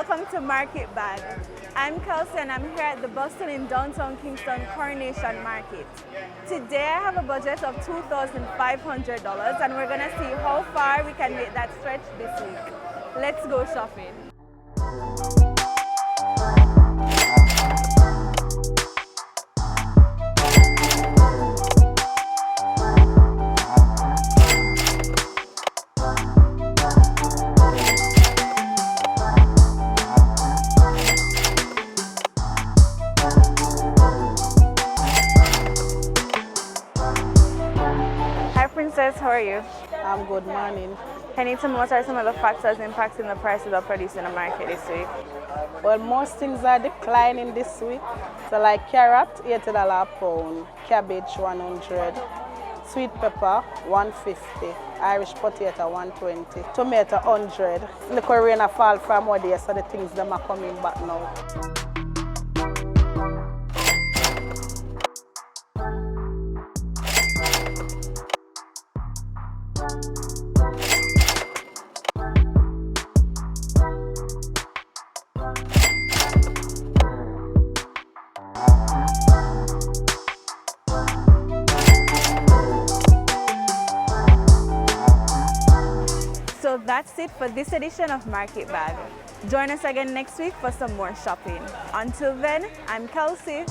welcome to Market Bag. I'm Kelsey and I'm here at the Boston in downtown Kingston Coronation Market. Today I have a budget of $2,500 and we're gonna see how far we can make that stretch this week. Let's go shopping. Princess, how are you? I'm good morning. Can you tell me what are some of the factors impacting the prices of produce in the market this week? Well, most things are declining this week. So like carrot, $80 a pound, cabbage 100, sweet pepper 150, Irish potato 120, tomato 100. The rain fall from one day, so the things them are coming back now. So that's it for this edition of Market Bag. Join us again next week for some more shopping. Until then, I'm Kelsey.